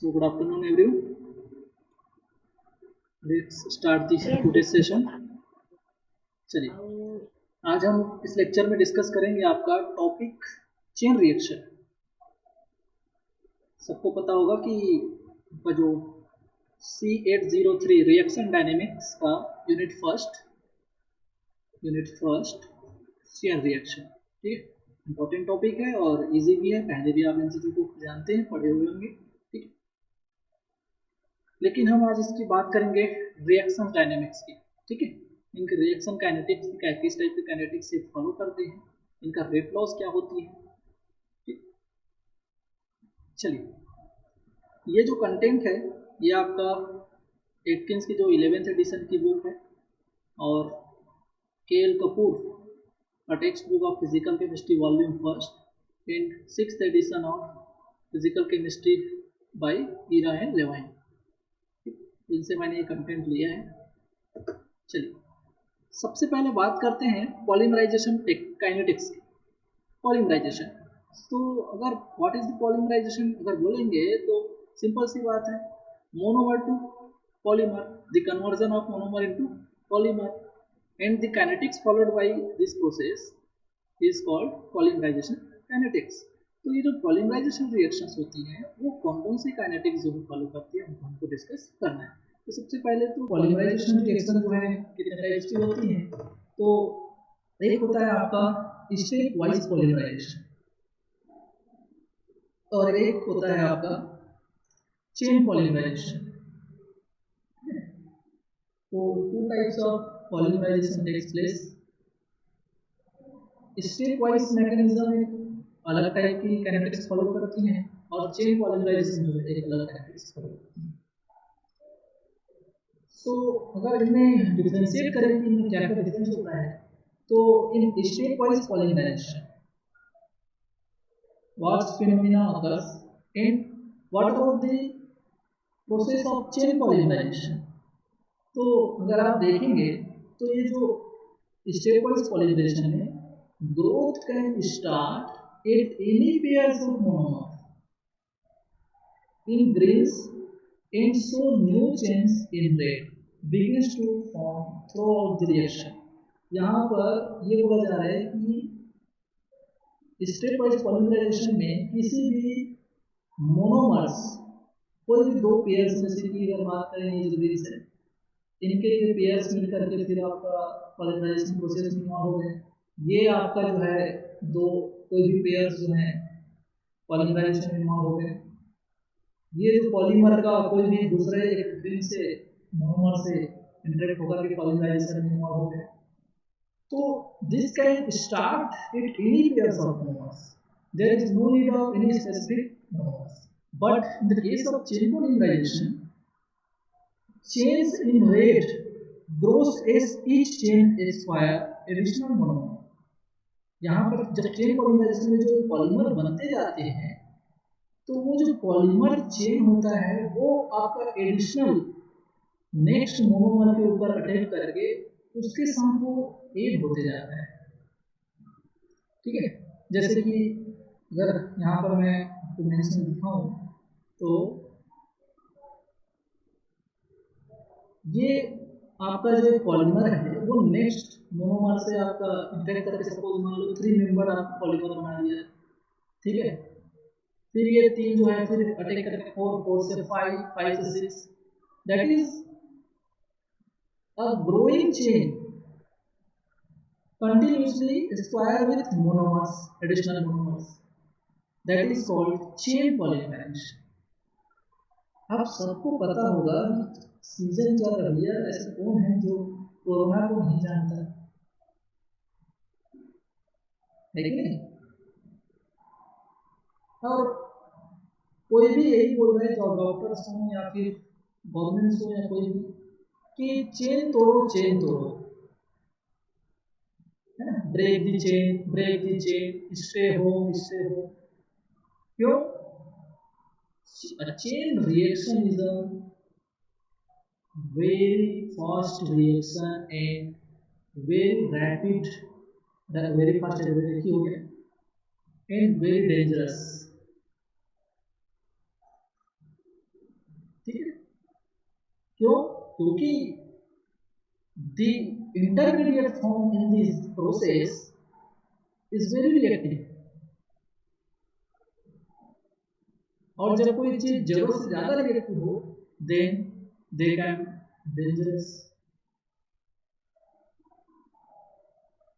So good afternoon everyone. Let's start this today's session. चलिए आज हम इस लेक्चर में डिस्कस करेंगे आपका टॉपिक चेन रिएक्शन। सबको पता होगा कि जो C803 रिएक्शन डायनेमिक्स का यूनिट फर्स्ट चेन रिएक्शन, ठीक है, इंपॉर्टेंट टॉपिक है और इजी भी है, पहले भी आप इन चीज़ों को जानते हैं, पढ़े हुए होंगे, ठीक है। लेकिन हम आज इसकी बात करेंगे रिएक्शन डायनेमिक्स की, ठीक है। इनके रिएक्शन काइनेटिक्स किस टाइप के काइनेटिक्स से फॉलो करते हैं, इनका रेट लॉस क्या होती है, ठीक। चलिए ये जो कंटेंट है ये आपका एटकिंस की जो 11th एडिशन की बुक है और KL Kapoor text book of physical chemistry volume first and 6th edition of physical chemistry by Ira and Levine, इनसे मैंने ये कंटेंट लिया है। चलिए सबसे पहले बात करते हैं पॉलीमराइजेशन काइनेटिक्स की। पॉलीमराइजेशन, तो अगर व्हाट इज द पॉलीमराइजेशन अगर बोलेंगे तो सिंपल सी बात है, monomer to polymer, the conversion of monomer into polymer and the kinetics followed by this process is called polymerization kinetics. तो ये जो पॉलीमराइजेशन रिएक्शंस होती हैं वो कौन कौन सी काइनेटिक्स जो फॉलो करती है उनको हमको डिस्कस करना है। तो सबसे पहले तो पॉलीमराइजेशन रिएक्शन जो है कितने टाइप्स की होती है, तो एक होता है आपका स्टेप वाइज पॉलीमराइजेशन और एक होता है आपका चेन पॉलीमराइजेशन। तो two types of polymerization takes place. Stepwise mechanism अलग टाइप की काइनेटिक्स फॉलो करती हैं और चेन पॉलीमराइजेशन जो है एक अलग काइनेटिक्स फॉलो करती है। तो अगर इन्हें डिफरेंशिएट करें कि इनमें क्या क्या डिफरेंस होता है, तो in stepwise polymerization what phenomena occurs and what about the process of chain polymerization। तो अगर आप देखेंगे तो ये जो स्टेप वाइज पॉलीमराइजेशन में growth can start at any pairs of monomer in grains and so new chains in red begins to form throughout the reaction। यहाँ पर ये बोला जा रहा है कि स्टेप वाइज पॉलीमराइजेशन में किसी भी मोनोमर्स, कोई भी दो पेयर्स में से की अगर बात करें ये जो ग्रीन्स है इनके ये पेयर्स मिलकर के फिर आपका पॉलीमराइजेशन प्रोसेस में हो गए, ये आपका जो है दो कोई भी पेयर्स जो है पॉलीमराइजेशन में हो गए, ये जो पॉलीमर का कोई भी दूसरे एक ग्रीन से मोनोमर से इंटरेक्ट होकर के पॉलीमराइजेशन में हो गए। तो this can start at any pairs of monomers, there is no need of any specific monomers, but in the case of chain polymerization chains in red grows as each chain acquire additional monomer। यहाँ पर जब chain polymerisation में जो polymer बनते जाते हैं तो वो जो पॉलीमर चेन होता है वो आपका एडिशनल नेक्स्ट मोनोमर के ऊपर अटैच करके उसके साथ वो एड होते जाता है, ठीक है। जैसे कि अगर यहाँ पर मैं आपको मेंशन दिखाऊं तो ये आपका जो पॉलीमर है वो नेक्स्ट मोनोमर से आपका इंटरेक्ट करके सपोज मान लो 3 मेंबर आप पॉलीमर बना लिया, ठीक है। फिर ये 3 जो है फिर अटैक करके 4 से 5 से 6, that is a growing chain continuously square with monomers, additional monomers, that is called chain polymerization। आप सबको पता होगा सीजन चल रही है, ऐसे कौन है जो कोरोना को नहीं जानता है कि नहीं, और कोई भी यही बोल रहे हैं जो डॉक्टर्स हो या फिर गवर्नमेंट हो या कोई भी कि चेन तोड़ो है ना, ब्रेक दी चेन, स्टे हो। क्यों? A chain reaction is a very fast reaction and very rapid, very fast and very dangerous। ठीक है, क्यों? क्योंकि the intermediate form in this process is very reactive, और जब कोई चीज जरूरत से ज्यादा रिएक्टिव हो देन दे कैन डेंजरस,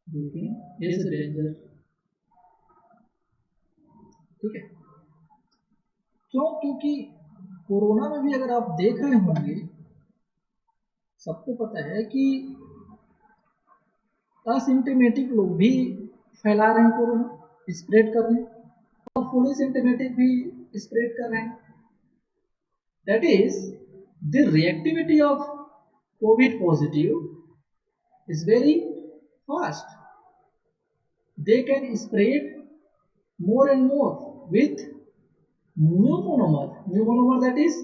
देखिए इज डेंजर, ठीक है। क्यों? क्योंकि कोरोना में भी अगर आप देख रहे होंगे, सबको पता है कि असिम्टोमेटिक लोग भी फैला रहे हैं कोरोना, स्प्रेड कर रहे हैं, और फुली सिम्टोमेटिक भी स्प्रेड कर रहे हैं। That is the reactivity of Covid positive is very fast, they can spread more and more with new monomer, new monomer that is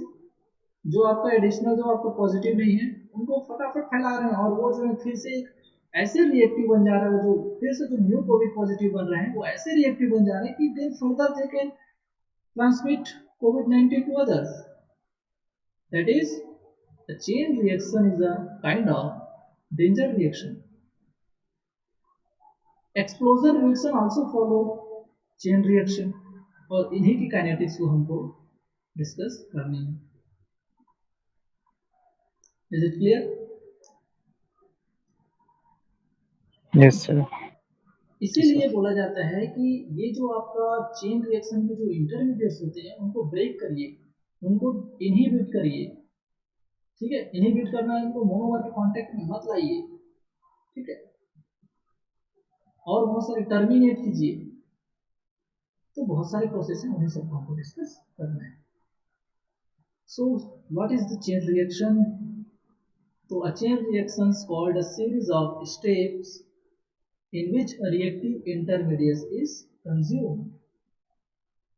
जो आपका एडिशनल जो आपका पॉजिटिव नहीं है उनको फटाफट फैला रहे हैं, और वो जो है फिर से ऐसे रिएक्टिव बन जा रहा है, जो फिर से जो न्यू कोविड पॉजिटिव बन रहे हैं वो ऐसे रिएक्टिव बन जा रहे हैं कि then further they can transmit कोविड-19 to others. That is the chain reaction is a kind of danger reaction. Explosion reaction also follow chain reaction, और इन्हीं की काइनेटिक्स को हमको डिस्कस करनी है। Is it clear? Yes sir. इसीलिए बोला जाता है कि ये जो आपका चेन रिएक्शन के जो इंटरमीडिएट्स होते हैं उनको ब्रेक करिए, उनको इनहिबिट करिए, ठीक है। इनहिबिट करना है, उनको मोनोमर के कांटेक्ट में मत लाइए, ठीक है, और बहुत सारे टर्मिनेट कीजिए। तो बहुत सारे प्रोसेस हैं, उन्हें सबको हमको डिस्कस करना है। So what is the chain reaction? तो a chain reaction is called a series of steps in which a reactive intermediate is consumed.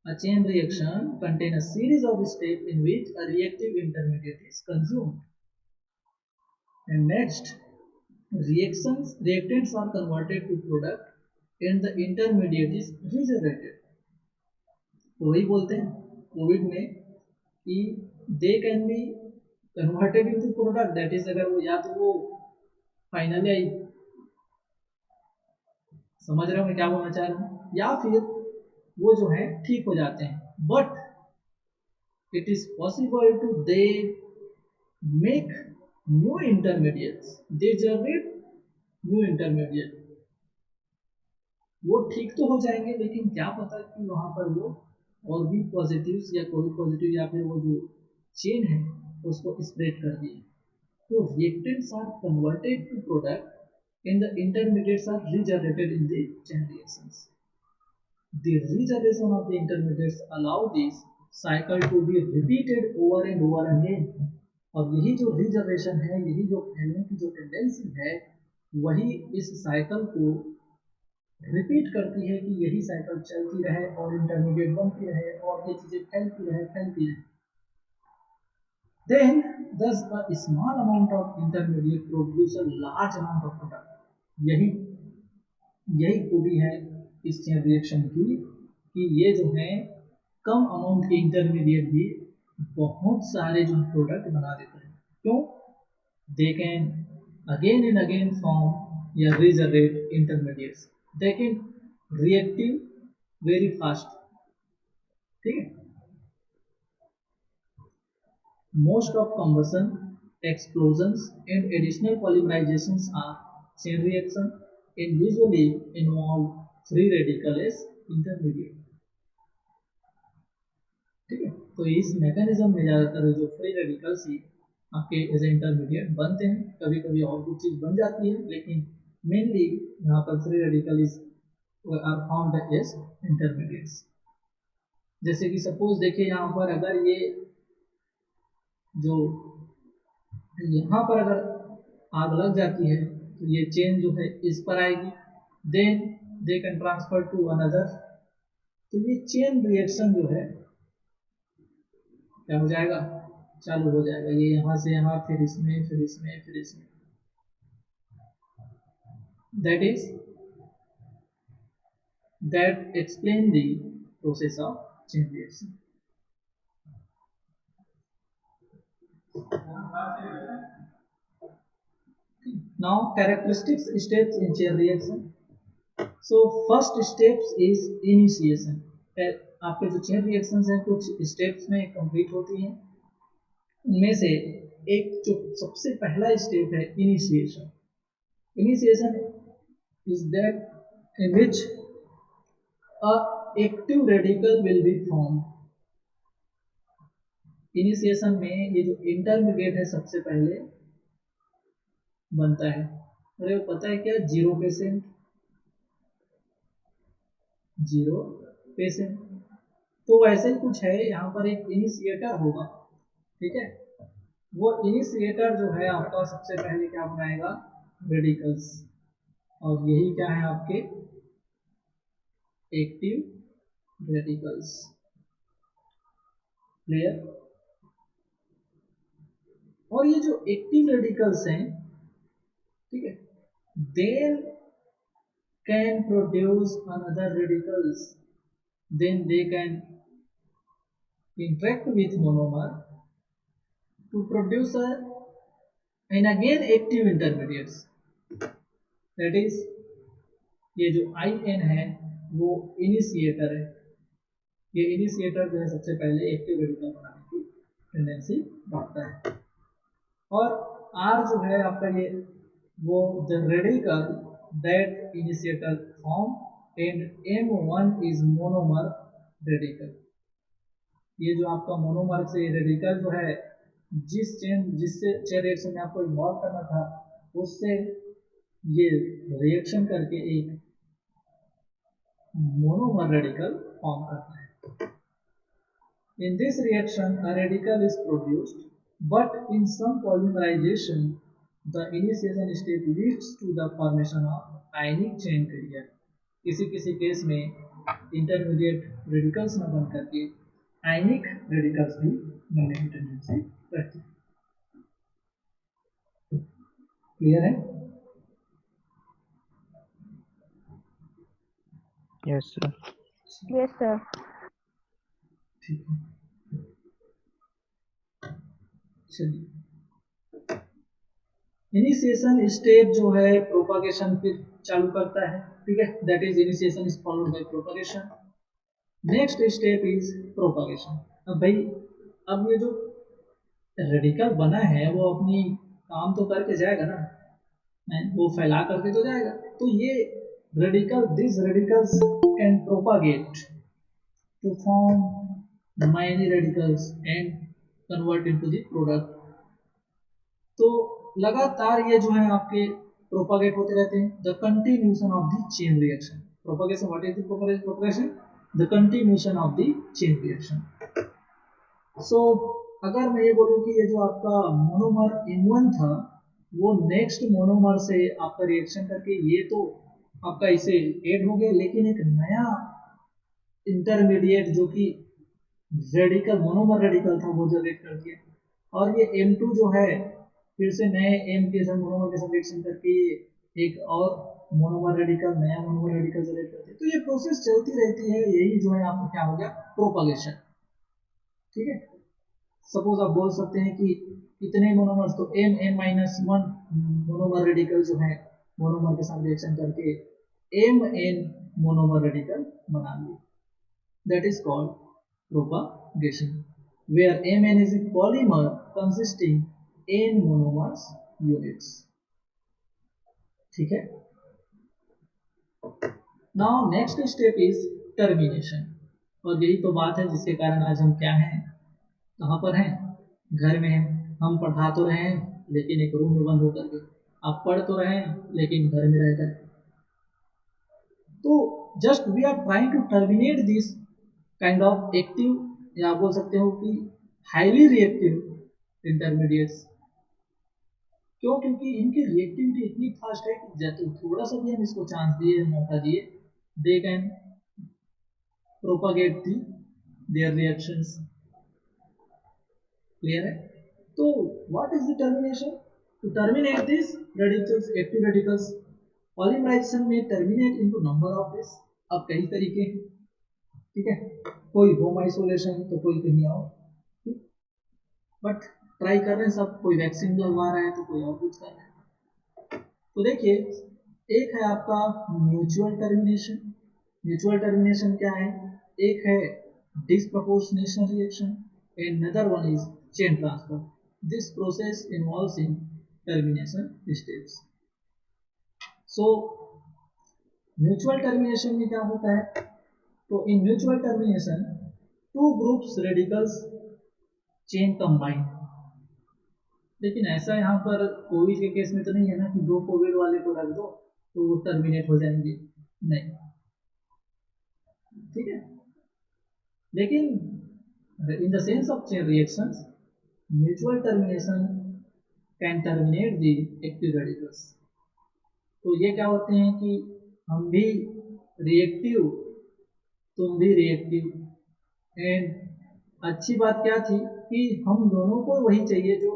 A chain reaction contains a series of steps in which a reactive intermediate is consumed. And next, reactants are converted to product and the intermediate is regenerated. तो वही बोलते हैं Covid में कि they can be converted into product, that is अगर वो या तो वो फाइनली आई, समझ रहे हो मैं क्या बोलना चाह रहा हूँ, या फिर वो जो है ठीक हो जाते हैं, but it is possible to they make new intermediates, they generate new intermediate. वो ठीक तो हो जाएंगे, लेकिन क्या पता कि वहां पर वो और भी पॉजिटिव या कोविड पॉजिटिव या फिर वो जो चेन है उसको स्प्रेड कर दिए। तो reactants are converted to product and the intermediates are regenerated in the chain reactions. The regeneration of the intermediates allow this cycle to be repeated over and over again. और यही जो regeneration है, यही जो फैलने की जो टेंडेंसी है, वही इस साइकिल को रिपीट करती है कि यही साइकिल चलती रहे और इंटरमीडिएट बनती रहे और ये चीजें फैलती रहे। Then thus a small amount of intermediate produce a large amount of product. यही खूबी है इस चेन रिएक्शन की कि ये जो है कम अमाउंट के इंटरमीडिएट भी बहुत सारे जो प्रोडक्ट बना देते हैं। क्यों? They can again and again form या regenerate intermediates, they can reactive very fast, ठीक है। Most of combustion, explosions and additional polymerizations are chain reaction and usually involve free radical as intermediate, ठीक है। तो इस मैकेनिज्म में ज़्यादातर जो फ्री रेडिकल्स ही आपके एज इंटरमीडिएट बनते हैं, कभी कभी और कुछ चीज़ बन जाती है, लेकिन मेनली यहाँ पर free radical is are found as intermediates. जैसे कि सपोज देखिए यहाँ पर अगर ये जो यहाँ पर अगर आग लग जाती है तो ये चेन जो है इस पर आएगी, then they can transfer to another. तो ये चेन रिएक्शन जो है क्या हो जाएगा, चालू हो जाएगा। ये यहाँ से यहाँ, फिर इसमें, फिर इसमें, फिर इसमें। that explain the process of chain reaction. Now characteristics steps in chain reaction. So first steps is initiation. आपके जो चेन रिएक्शंस हैं कुछ स्टेप्स में कंप्लीट होती हैं, उनमें से एक जो सबसे पहला स्टेप है initiation. Initiation is that in which a active radical will be formed. Initiation में ये जो इंटरमीडिएट है सबसे पहले बनता है. अरे वो पता है क्या, 0%. तो वैसे ही कुछ है, यहाँ पर एक इनिशिएटर होगा. ठीक है, वो इनिशिएटर जो है आपका सबसे पहले क्या बनाएगा, रेडिकल्स. और यही क्या है आपके एक्टिव रेडिकल्स. क्लियर. और ये जो एक्टिव रेडिकल्स हैं, ठीक है, they can produce another radicals, then they can interact with monomer to produce a and again active intermediates. That is, ये जो IN है वो इनिशिएटर है. ये इनिशिएटर जो है सबसे पहले एक्टिव रेडिकल बनाने की टेंडेंसी रखता है. और R जो है आपका ये वो the radical that initiator form and M1 is monomer radical. ये जो आपका मोनोमर से रेडिकल जो है जिससे चेन रिएक्शन में आपको इन्वॉल्व करना था, उससे ये रिएक्शन करके एक मोनोमर रेडिकल फॉर्म करता है. In this reaction a radical is produced, but in some polymerization the initiation step leads to the formation of ionic chain carrier. किसी केस में इंटरमीडिएट रेडिकल्स न बन करके आयनिक रेडिकल्स भी बनने की टेंडेंसी रहती है. क्लियर है? Yes, sir. Yes, sir. ठीक है, चलिए. इनिशिएशन स्टेप जो है प्रोपागेशन फिर चालू करता है. ठीक है, that is initiation is followed by propagation. Next step is propagation. अब भाई, अब ये जो रेडिकल बना है वो अपनी काम तो करके जाएगा ना, वो फैला करके तो जाएगा. तो ये radical, this radicals can propagate to form many radicals and convert into the product. तो लगातार ये जो है आपके प्रोपागेट होते रहते हैं. The continuation of the chain reaction. Propagation, what is the propagation? The continuation of the chain reaction. So अगर मैं ये बोलूं कि ये जो आपका मोनोमर M1 था वो नेक्स्ट मोनोमर से आपका रिएक्शन करके ये तो आपका इसे ऐड हो गया, लेकिन एक नया इंटरमीडिएट जो कि रेडिकल मोनोमर रेडिकल था वो जनरेट कर दिया. और ये M2 जो है फिर से नए M के साथ मोनोमर के साथ रिएक्शन करके एक और मोनोमर रेडिकल, नया मोनोमर रेडिकल जनरेट करते हैं. तो ये प्रोसेस चलती रहती है. यही जो है आपका क्या हो गया, प्रोपागेशन. ठीक है, सपोज आप बोल सकते हैं कि इतने मोनोमर्स, तो M-1 मोनोमर रेडिकल जो है मोनोमर के साथ रिएक्शन करके MN मोनोमर रेडिकल बना लिए. That is called propagation, where MN is a polymer consisting N monomers units. ठीक है. Now next step is termination. और यही तो बात है जिसके कारण आज हम क्या हैं, कहाँ पर हैं, घर में हैं. हम पढ़ा तो रहे हैं लेकिन एक रूम में बंद होकर के. आप पढ़ तो रहे हैं लेकिन घर में रहकर. तो just we are trying to terminate this kind of active, या बोल सकते हो कि हाईली रिएक्टिव इंटरमीडिएट्स. क्यों? क्योंकि इनकी रिएक्टिविटी इतनी फास्ट है कि तो थोड़ा सा भी हम इसको चांस दिए, मौका दिए, they can propagate their reactions. Clear है? तो what is the termination? To terminate this radicals, active radicals, polymerisation में terminate into number of this. अब कई तरीके हैं. ठीक है, कोई होम आइसोलेशन तो कोई कहीं और. बट ट्राई कर रहे हैं सब, कोई वैक्सीन लगवा रहा है तो कोई और कुछ कर रहा है। तो देखिए, एक है आपका म्यूचुअल टर्मिनेशन। म्यूचुअल टर्मिनेशन क्या है? एक है disproportionation reaction and another one is chain transfer. This process involves in termination steps. So mutual termination में क्या होता है? तो in mutual termination two groups radicals chain combine. लेकिन ऐसा यहाँ पर कोविड के केस में तो नहीं है ना कि दो कोविड वाले को रख दो तो वो टर्मिनेट हो जाएंगे, नहीं, ठीक है। लेकिन in the sense of chain reactions, mutual termination can terminate the active radicals. तो ये क्या होते हैं कि हम भी रिएक्टिव, तुम भी रिएक्टिव, एंड अच्छी बात क्या थी कि हम दोनों को वही चाहिए जो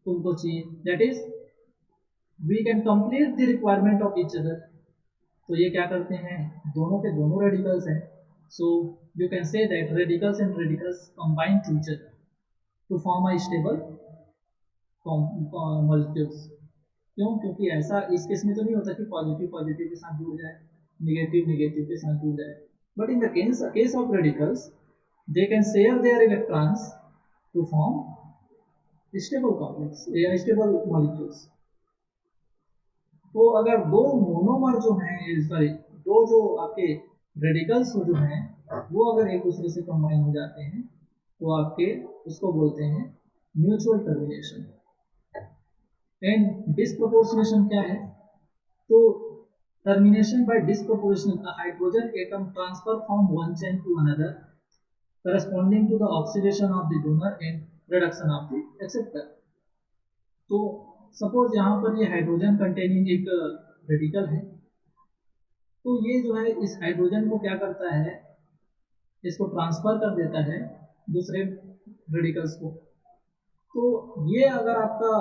तुमको चाहिए, that is we can complete the requirement of each other. तो ये क्या करते हैं, दोनों के दोनों रेडिकल्स हैं, so you can say that radicals and radicals combine to each other to form a stable molecules. क्यों? क्योंकि ऐसा इस केस में तो नहीं होता कि पॉजिटिव पॉजिटिव के साथ जुड़ जाए, नेगेटिव नेगेटिव के साथ जुड़ जाए, but in the case of radicals they can share their electrons to form stable complex या स्टेबल मॉलिक्यूल्स। तो अगर दो मोनोमर जो हैं, सॉरी, दो जो आपके रेडिकल्स जो हैं वो अगर एक दूसरे से कंबाइन हो जाते हैं तो आपके उसको बोलते हैं म्यूचुअल टर्मिनेशन। एंड डिस्प्रोपोर्शनेशन क्या है? तो termination by disproportion, a hydrogen atom transfer from one chain to another corresponding to the oxidation of the donor and reduction of the acceptor। तो सपोज यहाँ पर ये हाइड्रोजन कंटेनिंग एक radical है, तो ये जो है इस हाइड्रोजन को क्या करता है, इसको ट्रांसफर कर देता है दूसरे रेडिकल्स को। तो ये अगर आपका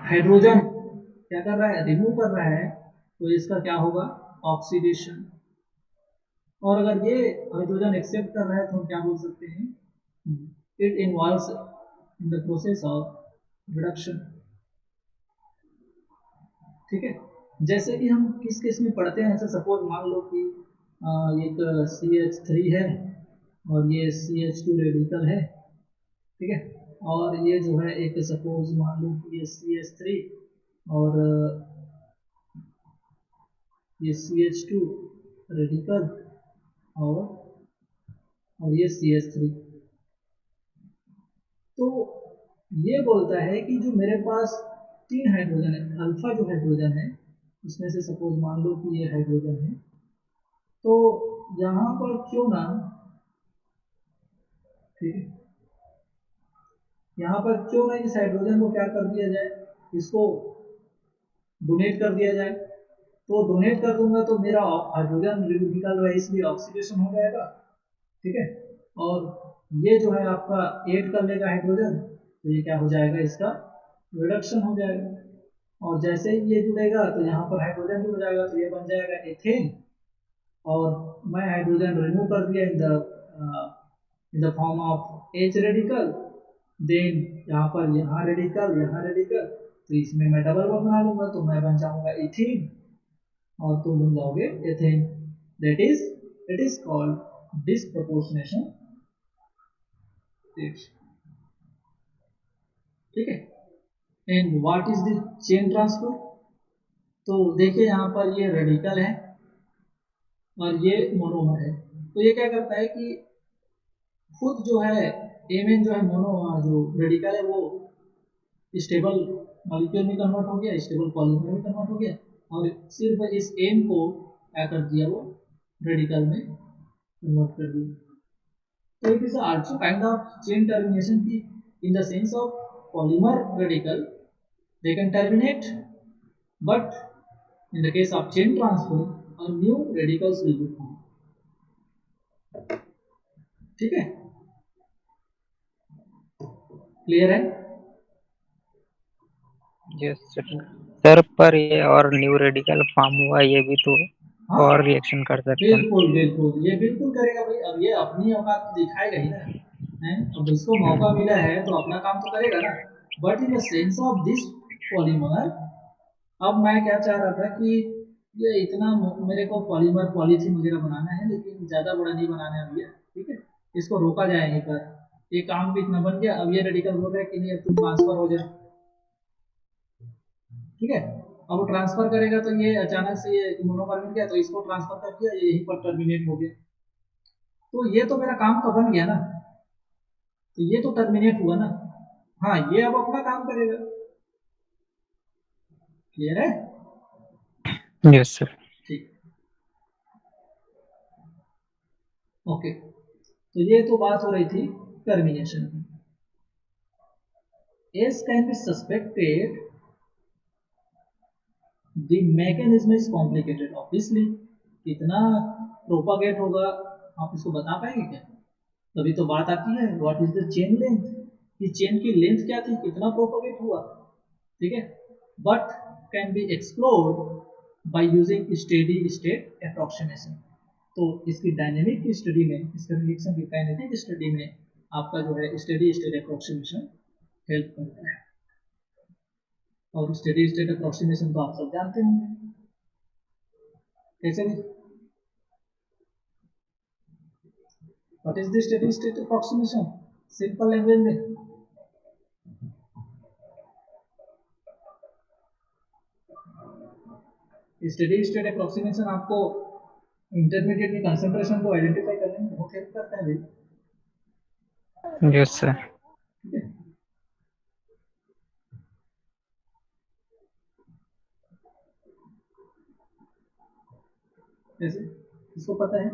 हाइड्रोजन क्या कर रहा है, रिमूव कर रहा है, तो इसका क्या होगा, ऑक्सीडेशन। और अगर ये हाइड्रोजन एक्सेप्ट कर रहा है तो हम क्या बोल सकते हैं, it involves in the process of reduction. ठीक है, जैसे कि हम किस केस में पढ़ते हैं, ऐसे सपोज मान लो कि एक CH3 है और ये CH2 रेडिकल है, ठीक है, और ये जो है एक सपोज मान लो कि ये CH3 और ये CH2 रेडिकल और ये CH3। तो ये बोलता है कि जो मेरे पास तीन हाइड्रोजन है, अल्फा जो हाइड्रोजन है उसमें से सपोज मान लो कि ये हाइड्रोजन है, तो यहाँ पर क्यों ना, ठीक है, यहाँ पर क्यों ना इस हाइड्रोजन को क्या कर दिया जाए, इसको डोनेट कर दिया जाए। तो डोनेट कर दूंगा तो मेरा हाइड्रोजन निकल रहा है इसलिए ऑक्सीडेशन हो जाएगा, ठीक है, और ये जो है आपका ऐड कर लेगा हाइड्रोजन, तो ये क्या हो जाएगा, इसका रिडक्शन हो जाएगा। और जैसे ही ये जुड़ेगा तो यहाँ पर हाइड्रोजन जुड़ जाएगा, तो ये बन जाएगा एथेन, और मैं हाइड्रोजन रिमूव कर दिया in the form of H radical, then यहाँ पर यहाँ रेडिकल, तो इसमें मैं डबल बॉन्ड बना लूंगा, तो मैं बन जाऊंगा इथीन और तुम बन जाओगे ethane. That is it is called disproportionation. ठीक है, and what is the chain transfer? तो देखिए यहाँ पर ये रेडिकल है और ये मोनोमर है, तो ये क्या करता है कि खुद जो है एमएन जो है जो रेडिकल है वो स्टेबल मॉलिक्यूल में कन्वर्ट हो गया, स्टेबल पॉलीमर में कन्वर्ट हो गया, और सिर्फ इस एन को क्या कर दिया, वो रेडिकल में कन्वर्ट कर दिया। So it is also kind of chain termination in the sense of polymer radical they can terminate, but in the case of chain transfer a new radicals will be formed। ठीक है, clear है? Yes sir, पर ये और new radical form हुआ, ये भी तो हाँ, और रिएक्शन कर सकते हैं। बिल्कुल बिल्कुल, ये बिल्कुल करेगा भाई, अब ये अपनी औकात दिखाएगा ही ना। अब इसको मौका मिला है तो अपना काम तो करेगा ना, but in the sense of this polymer, अब मैं क्या चाह रहा था कि ये इतना मेरे को पॉलीमर पॉलीथीन वगैरह बनाना है, लेकिन ज़्यादा बड़ा नहीं बनाना है भैया, ठीक है, इसको रोका जाए यहीं पर। ये काम भी इतना बन गया, अब ये रेडिकल बोल रहा है कि नहीं अब तुम ट्रांसफर हो जाए, ठीक है। अब वो ट्रांसफर करेगा तो ये अचानक से ये मोनोमर मिल गया तो इसको ट्रांसफर कर दिया, ये यहीं पर टर्मिनेट हो गया, तो ये तो मेरा काम का बन गया ना, तो ये तो टर्मिनेट हुआ ना। हाँ, ये अब अपना काम करेगा। क्लियर है? Yes sir. ठीक, ओके। तो ये तो बात हो रही थी टर्मिनेशन की। As can be suspected, the mechanism is complicated. Obviously, कितना प्रोपागेट होगा आप इसको बता पाएंगे क्या? तभी तो बात आती है what is the chain length, कि चेन की लेंथ क्या थी, कितना प्रोपागेट हुआ, ठीक है। But can be explored by using steady state approximation. तो इसकी डायनेमिक की स्टडी में, इसके रिएक्शन की काइनेटिक स्टडी में आपका जो है स्टेडी स्टेट अप्रोक्सीमेशन हेल्प करता है। और स्टेडी स्टेट अप्रोक्सीमेशन तो आप सब जानते होंगे कैसे भी। What is the steady state approximation, simple language में? स्टेडी स्टेट अप्रोक्सीमेशन आपको इंटरमीडिएट में कंसंट्रेशन को आइडेंटिफाई करने में बहुत हेल्प करता है भाई। Yes sir. ठीक है, कैसे, इसको पता है?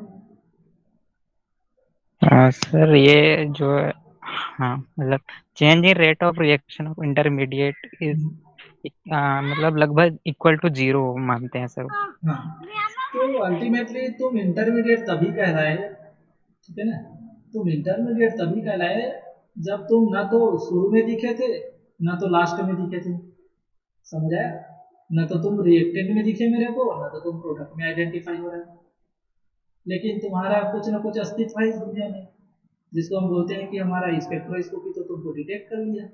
सर ये जो है, हाँ मतलब change in rate of reaction of intermediate is मतलब लगभग इक्वल टू 0 मानते हैं सर। हाँ, तो अल्टीमेटली तुम इंटरमीडिएट तभी कहलाए, ठीक है ना, तुम इंटरमीडिएट तभी कहलाए जब तुम ना तो शुरू में दिखे थे ना तो लास्ट में दिखे थे, समझ आया? ना तो तुम रिएक्टेंट में दिखे मेरे को, ना तो तुम प्रोडक्ट में आइडेंटिफाई हो रहे हो, लेकिन तुम्हारा कुछ ना कुछ अस्तित्व है इस दुनिया में, जिसको हम बोलते हैं कि हमारा स्पेक्ट्रोस्कोपी तो तुमको डिटेक्ट कर लिया,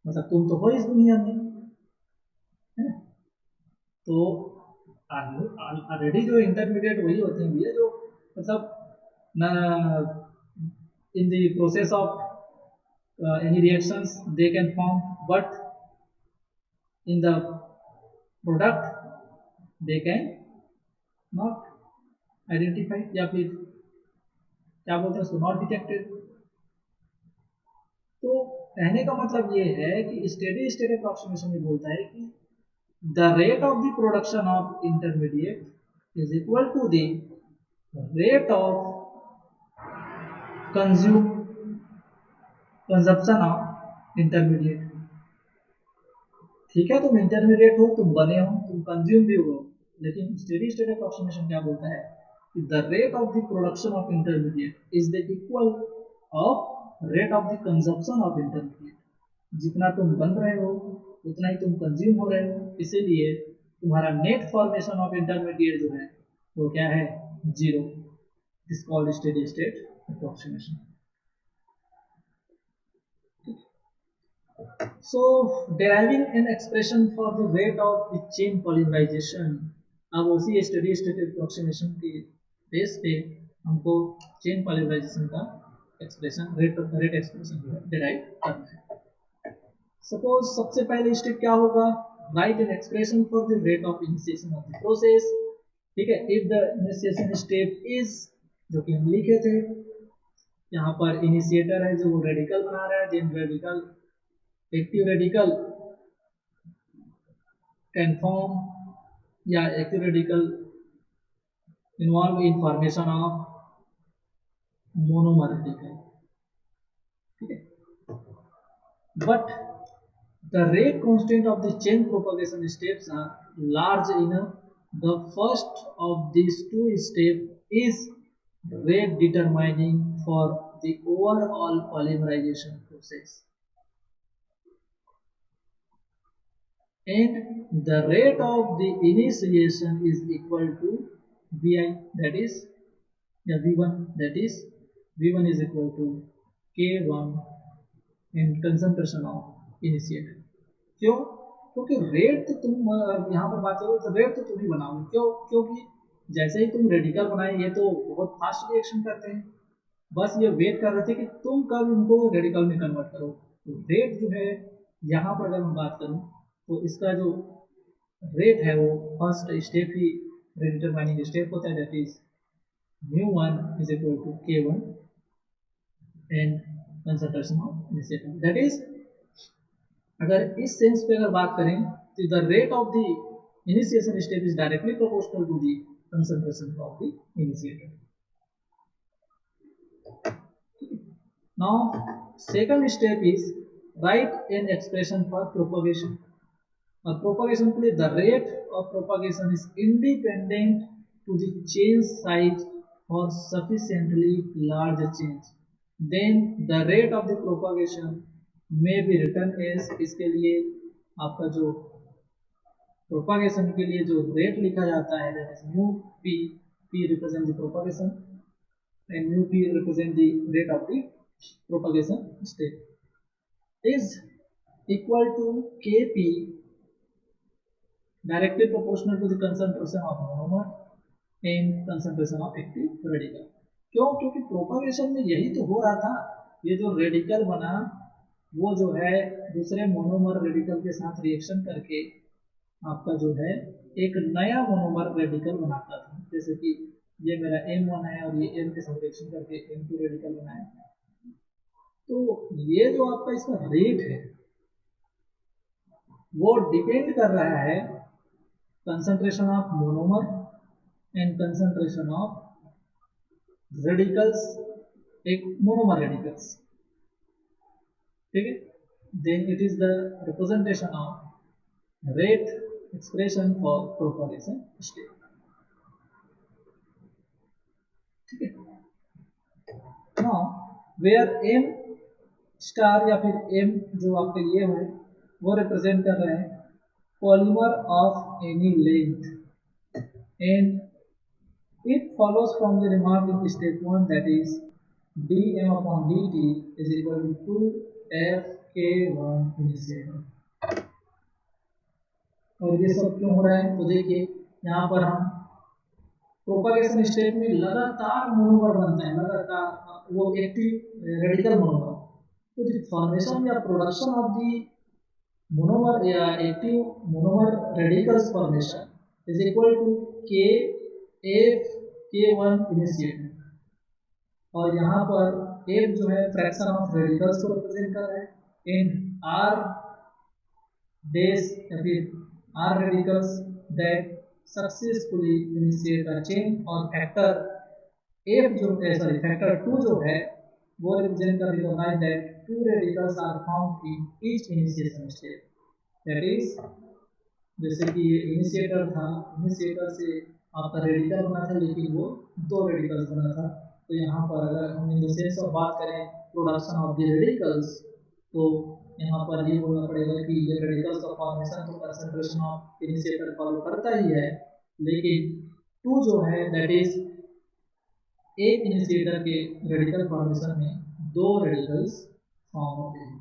मतलब तुम तो हो इस दुनिया में, है ना। तो ऑलरेडी जो इंटरमीडिएट वही होते हैं भैया जो मतलब in the process of any reactions they can form, but in the product they can not identify, या फिर क्या बोलते हैं उसको, नॉट डिटेक्टेड। तो कहने का मतलब ये है कि स्टेडी स्टेट अप्रोक्सीमेशन ये बोलता है कि the rate of the production of intermediate is equal to the rate of consume consumption of intermediate. ठीक है, तुम इंटरमीडिएट हो, तुम बने हो, तुम कंज्यूम भी हो, लेकिन स्टेडी स्टेट अप्रोक्सीमेशन क्या बोलता है कि the rate of the production of intermediate is the equal of rate of the consumption of intermediate. जितना तुम बन रहे हो उतना ही तुम कंज्यूम हो रहे हो, इसीलिए तुम्हारा नेट फॉर्मेशन ऑफ इंटरमीडिएट जो है वो क्या है, 0। This called steady state approximation. So, deriving an expression for the rate of the chain polymerization, अब उसी स्टेडी स्टेट अप्रोक्सीमेशन के बेस पे हमको चेन पॉलीमराइजेशन का एक्सप्रेशन रेट एक्सप्रेशन जो है डिराइव करना है। सपोज सबसे पहले स्टेप क्या होगा, right an expression for the rate of initiation of the process. ठीक है, if the initiation step is, जो कि हम लिखे थे, यहाँ पर इनिशिएटर है जो वो रेडिकल बना रहा है, then radical active radical can form या active radical involve in formation of monomer radical, ठीक है। But the rate constant of the chain propagation steps are large enough. The first of these two steps is rate determining for the overall polymerization process, and the rate of the initiation is equal to Vi, that is V1, that is V1 is equal to K1 in concentration of initiator। क्यों? क्योंकि rate तो तुम यहाँ पर बात करो तो rate तो तुम ही बनाओगे। क्यों? क्योंकि जैसे ही तुम रेडिकल बनाए ये तो बहुत फास्ट रिएक्शन करते हैं, बस ये वेट कर रहे थे कि तुम कब इनको रेडिकल में कन्वर्ट करो। तो रेट जो है यहाँ पर अगर मैं बात करूँ तो इसका जो रेट है वो फर्स्ट स्टेप ही डिटरमाइनिंग स्टेप होता है, that is μ1 is equal to K1 and concentration of initiator। That is अगर इस सेंस पे अगर बात करें तो the rate of the initiation step is directly proportional to the concentration of the initiator। Now second step is write an expression for propagation। और propagation के लिए the rate of propagation is independent to the change size for sufficiently large change, then the rate of the propagation may be written as, इसके लिए आपका जो propagation के लिए जो रेट लिखा जाता है that is mu P, P represent the propagation and mu P represent the rate of the propagation step is equal to K P directly proportional to the concentration of monomer and concentration of active radical. क्यों? क्योंकि propagation में यही तो हो रहा था, ये जो रेडिकल बना वो जो है दूसरे मोनोमर रेडिकल के साथ रिएक्शन करके आपका जो है एक नया मोनोमर रेडिकल बनाता था। जैसे कि ये मेरा M1 है और ये M के साथ रिएक्शन करके M2 रेडिकल बनाया। तो ये जो आपका इसका रेट है वो डिपेंड कर रहा है concentration of monomer and concentration of radicals, एक मोनोमर रेडिकल्स, ठीक है। Then it is the representation of rate expression for propagation step, ठीक है। नाउ वेयर एम स्टार या फिर एम जो आपके लिए है वो रिप्रेजेंट कर रहे हैं polymer of any length, and it follows from the remark in step 1 that is dm upon dt is equal to 2fk1 initiator। और ये सब क्यों हो रहा है? तो देखिए यहाँ पर हम प्रोपागेशन स्टेप में लगातार मोनोमर बनता है, लगातार वो एक्टिव रेडिकल मोनोमर। तो द फॉर्मेशन या प्रोडक्शन ऑफ द मोनोमर या active monomer radicals formation is equal to K F K1 initiator, और यहाँ पर एफ जो है फ्रैक्शन ऑफ रेडिकल्स को रिप्रेजेंट कर रहा है इन आर डेज या फिर R radicals that successfully initiate a chain, और फैक्टर एफ जो सॉरी फैक्टर 2 जो है वो रिप्रेजेंट कर recognize that 2 radicals are found in each initiation step. That is जैसे कि ये इनिशिएटर था, इनिशिएटर से आपका रेडिकल बना था लेकिन वो 2 रेडिकल्स बना था। तो यहाँ पर अगर हम इन द सेंस ऑफ बात करें प्रोडक्शन ऑफ द रेडिकल्स, तो यहाँ पर ये बोलना पड़ेगा कि ये रेडिकल्स का फॉर्मेशन तो कंसंट्रेशन ऑफ इनिशिएटर फॉलो करता ही है, लेकिन 2 जो है दैट इज एक इनिशिएटर के रेडिकल फॉर्मेशन में 2 रेडिकल्स फॉर्म होते हैं।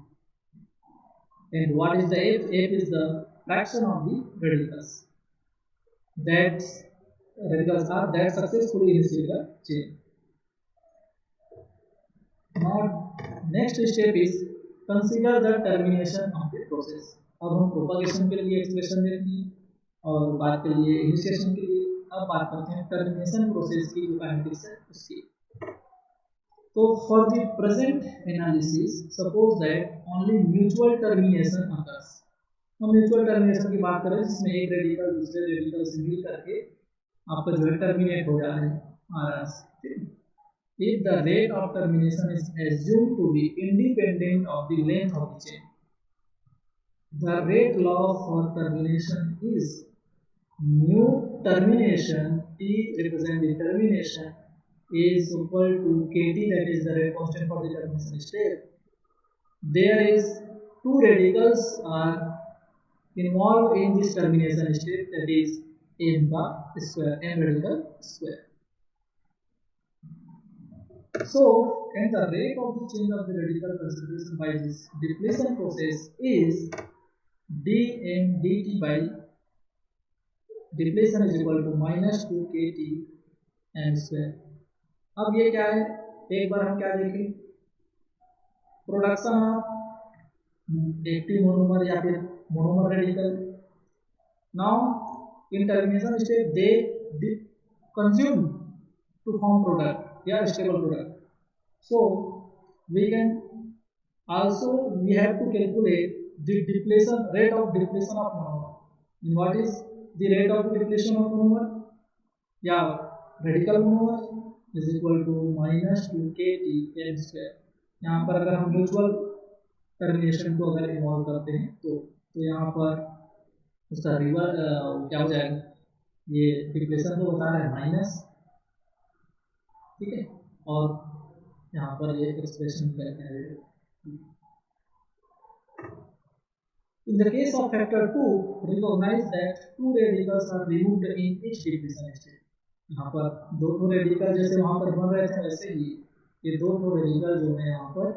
And what is the F? F is the fraction of the radicals that radicals are that successfully initiate the chain। Now next step is consider the termination of the process। अब हम propagation के लिए expression देखेंगे और बात के लिए initiation के लिए अब बात करते हैं टर्मिनेशन प्रोसेस की जो काइनेटिक्स है उसकी। तो for the present analysis suppose that only mutual termination occurs। हम म्यूचुअल टर्मिनेशन की बात करें जिसमें एक रेडिकल दूसरे रेडिकल से मिल करके आपका जो है टर्मिनेट हो जा रहे हैं आर से। If the rate of termination is assumed to be independent of the length of the chain, the rate law for termination is mu termination, t represent the termination, is equal to kt, that is the rate constant for the termination step। There is 2 radicals are involved in this termination step, that is m का square, m radical square। So, and the rate of the change of the radical concentration by this depletion process is dm dt by depletion is equal to minus 2 kt m square. अब ये क्या है, एक बार हम क्या देखें, production of active monomer या फिर monomer radical. Now in termination state they consume to form product या stable product. So we can also we have to calculate the depletion rate of depletion of monomer. And what is the rate of depletion of monomer? Yeah, radical monomer is equal to minus 2 kt m square. यहाँ पर अगर हम mutual termination को अगर involve करते हैं तो यहाँ पर उसका रिवर क्या हो जाएगा, ये डिप्लेशन तो बता रहा है माइनस, ठीक है, और यहाँ पर ये एक्सप्रेशन करते हैं. In the case of factor 2, recognize that two radicals are removed in each depletion state. यहाँ पर दो रेडिकल जैसे वहाँ पर बन रहे थे वैसे ही ये दो रेडिकल जो है यहाँ पर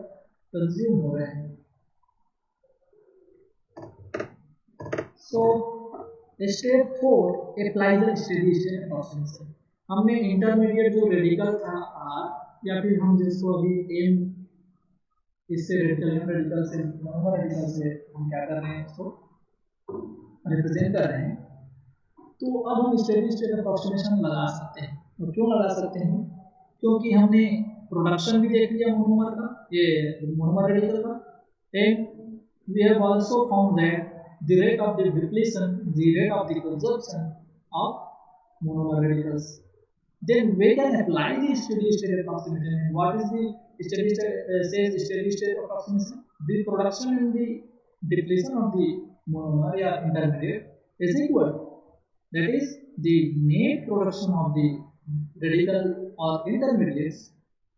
कंज्यूम हो रहे हैं. So step 4 applies the steady state approximation. हमने इंटरमीडिएट जो रेडिकल था R या फिर हम जिसको अभी M इससे रेडिकल से मोनोमर रेडिकल से हम क्या कर रहे हैं, इसको रिप्रेजेंट कर रहे हैं. तो अब हम स्टेडी स्टेट अप्रोक्सीमेशन लगा सकते हैं. और क्यों लगा सकते हैं, क्योंकि हमने प्रोडक्शन भी देख लिया मोनोमर का, ये मोनोमर रेडिकल का, and we have also found that the rate of the depletion, the rate of the consumption of monomer radicals. Then we can apply the steady state approximation. What is the steady state says steady state approximation? The production and the depletion of the monomer or intermediate is equal. That is the net production of the radical or intermediates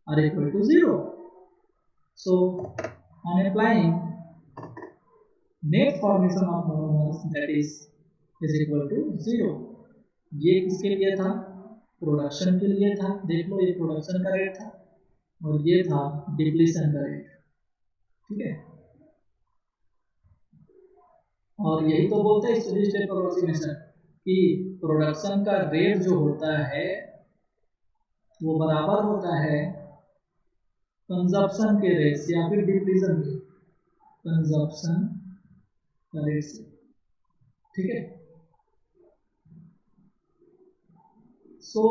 are equal to 0. So on applying net formation of monomers that is equal to 0. ये किसके लिए था, production के लिए था. देख लो ये production का रेट था और ये था डिप्लीशन का रेट, ठीक है. और यही तो बोलते हैं स्टेडी स्टेट अप्रोक्सीमेशन कि प्रोडक्शन का रेट जो होता है वो बराबर होता है कंजप्शन के रेट से या फिर डिप्लीशन के कंजप्शन रेट से, ठीक है. सो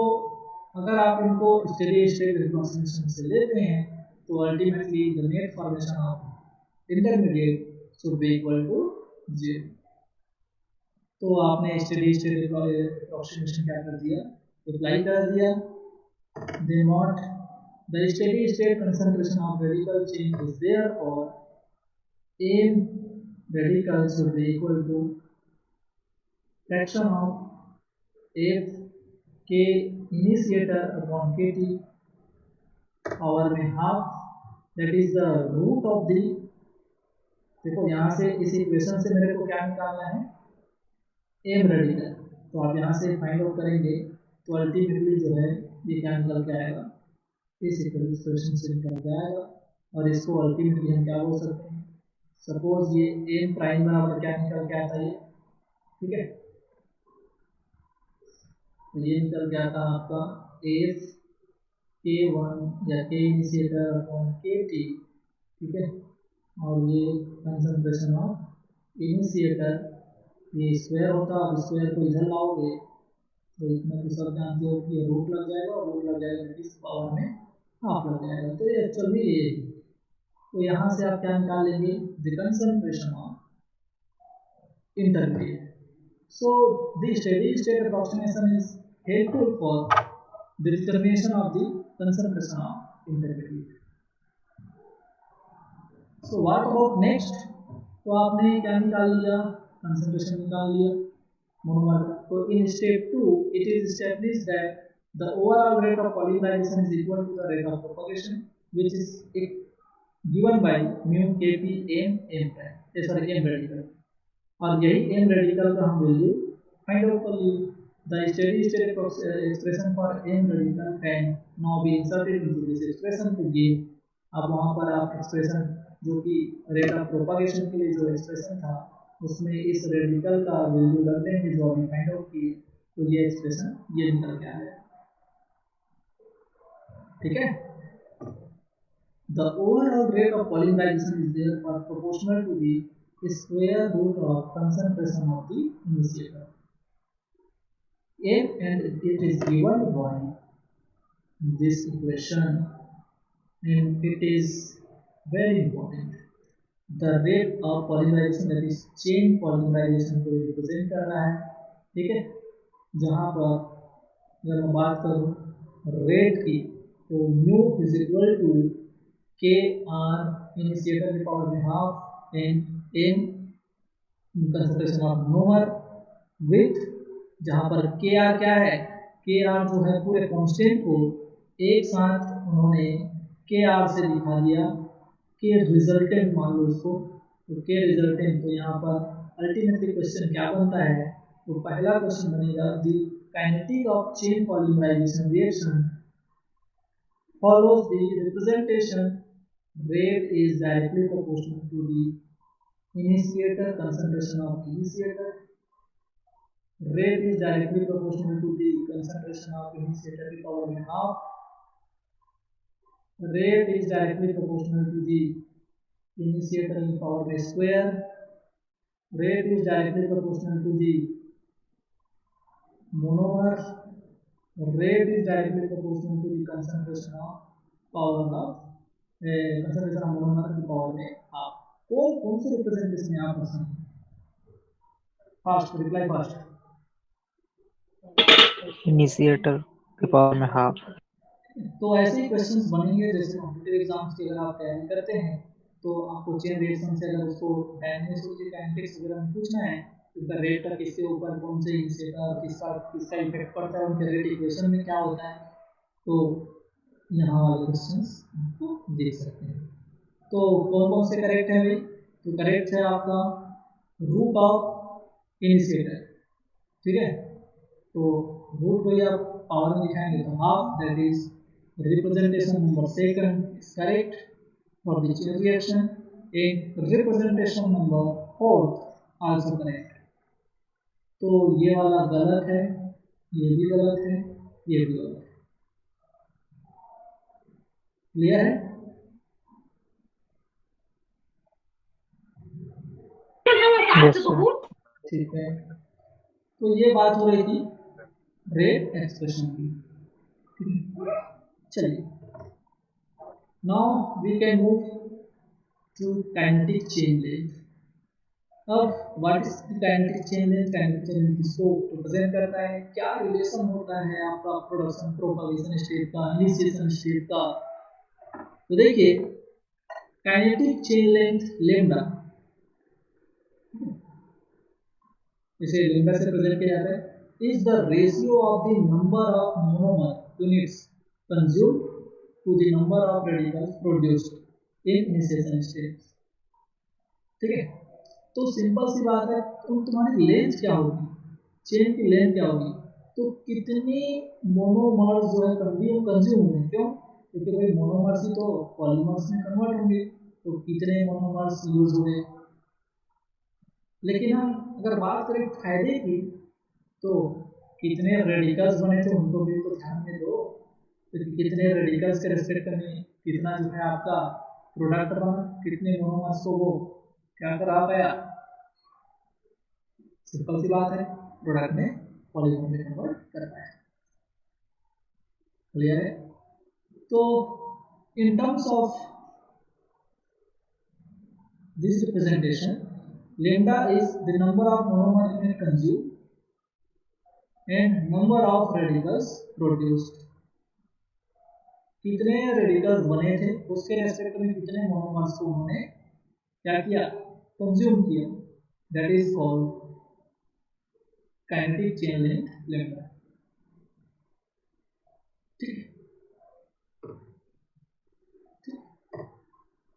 अगर आप इनको स्टेडी स्टेट अप्रोक्सीमेशन से लेते हैं तो ultimately the net formation of intermediate should be equal to 0. तो आपने स्टेडी स्टेट अप्रोक्सीमेशन क्या कर दिया, अप्लाई कर दिया. Then what, the steady state concentration of radical change is therefore m radicals should be equal to fraction of f k initiator upon kt power में half, that is the root of the. देखो यहाँ से इस equation से मेरे को क्या निकालना है, m रेडिकल. तो आप यहाँ से फाइंड आउट करेंगे तो अल्टीमेटली जो है ये क्या निकल के आएगा, इस इक्वेशन से निकल के आएगा. और इसको अल्टीमेटली हम क्या बोल सकते हैं, सपोज ये m प्राइम बराबर क्या निकल के आता है, ठीक है. तो ये निकल के आता है आपका f k1 या k इनिशिएटर अपॉन kt, ठीक है. और ये कंसंट्रेशन ऑफ इनिशिएटर ये स्क्वायर होता है. अब स्क्वायर को इधर लाओगे तो इतना तो सब जानते हो कि रूट लग जाएगा और रूट लग जाएगा इस पावर में हाफ लग जाएगा. तो ये एक्चुअल में ये, तो यहाँ से आप क्या निकाल लेंगे, the concentration of intermediate. So the steady state approximation is helpful for the determination of the concentration of intermediate. So what about next, तो आपने क्या निकाल लिया, कंसंट्रेशन निकाल लिया मोनोमर. तो in step 2 it is established that the overall rate of polymerization is equal to the rate of propagation which is given by mu kp m m prime, sorry m radical. और यही m radical का हम value find out कर लिए. The steady state expression for n radical can now be inserted into this expression to give. अब वहाँ पर आप एक्सप्रेशन जो कि रेट ऑफ प्रोपागेशन के लिए जो एक्सप्रेशन था उसमें इस रेडिकल का वैल्यू डाल देंगे जो अभी फाइंड आउट किए, तो ये एक्सप्रेशन ये निकल के आया। ठीक है, the overall rate of polymerization is therefore proportional to the square root of concentration of the initiator. And it is given by this equation, and it is very important. The rate of polymerization, that is chain polymerization को represent कर रहा है। ठीक है, जहाँ पर अगर मैं बात करूँ रेट की तो mu is equal to K R initiator की पावर में half N N concentration of monomer with, जहाँ पर के आर क्या है, के आर जो है पूरे कांस्टेंट को एक साथ उन्होंने के आर से दिखा दिया, के रिजल्टेंट मान लो इसको, तो के रिजल्टेंट। तो यहाँ पर अल्टीमेटली क्वेश्चन क्या बनता है, तो पहला क्वेश्चन बनेगा the kinetic of chain polymerization reaction follows the representation rate is directly proportional to the initiator concentration of initiator. Rate is directly proportional to the concentration of initiator की power में half. Rate is directly proportional to the initiator की power में square. Rate is directly proportional to the monomer. Rate is directly proportional to the concentration of power of concentration of monomer की power में half. कौन से representation है आप पसंद? Fast reply fast. Initiator की पावर में हाफ। तो ऐसे ही क्वेश्चंस बनेंगे जैसे कॉम्पिटिटिव एग्जाम्स की अगर आप तैयारी करते हैं तो आपको चेन रिएक्शन से अगर उसको डायनेमिक्स काइनेटिक्स वगैरह में पूछना है तो रेट का किसके ऊपर कौन से इनिशिएटर किसका इफेक्ट पड़ता है, उनके रेट इक्वेशन में क्या होता है, तो यहाँ वाले क्वेश्चंस आपको देख सकते हैं। तो कौन कौन से करेक्ट है भाई, तो करेक्ट है आपका रूट ऑफ इनिशिएटर। ठीक है, तो रूट को आप पावर में दिखाएंगे तो half, that is representation number second is correct for the chain reaction, and representation number fourth also correct। तो ये वाला गलत है, ये भी गलत है, ये भी गलत है। क्लियर है? ठीक है, तो ये बात हो रही थी रेट एक्सप्रेशन की। चलिए, now we can move to kinetic chain length. अब what is the kinetic chain length? Kinetic chain length किसको रिप्रेजेंट करता है, क्या रिलेशन होता है आपका प्रोडक्शन प्रोपगेशन स्टेट का, इनिशिएशन स्टेट का? तो देखिए काइनेटिक चेन लेंथ लैम्डा, इसे लैम्डा से प्रेजेंट किया जाता है, is the ratio of the number of monomer units consumed to the number of radicals produced in initiation state. ठीक है, तो सिंपल सी बात है, तुम्हारी लेंथ क्या होगी, चेन की लेंथ क्या होगी, तो कितने मोनोमर्स जो है कंज्यूम होंगे। क्यों? क्योंकि भाई मोनोमर्स ही तो पॉलीमर्स में कन्वर्ट होंगे, तो कितने मोनोमर्स यूज हुए। लेकिन हम अगर बात करें फायदे की, तो कितने रेडिकल्स बने थे उनको भी तो ध्यान में दो, तो कितने रेडिकल्स के रेस्पेक्ट में कितना जो है आपका प्रोडक्ट बना, कितने मोनोमर्स को वो क्या करा पाया। सिंपल सी बात है, प्रोडक्ट में पॉलीमर में कन्वर्ट करना है। क्लियर है? तो in terms of this representation, lambda is the number of monomer unit consumed and number of radicals produced। कितने रेडिकल्स बने थे उसके रेस्पेक्ट में कितने मोनोमर्स को उन्होंने क्या किया, कंज्यूम किया, that is called kinetic chain length lambda. ठीक है,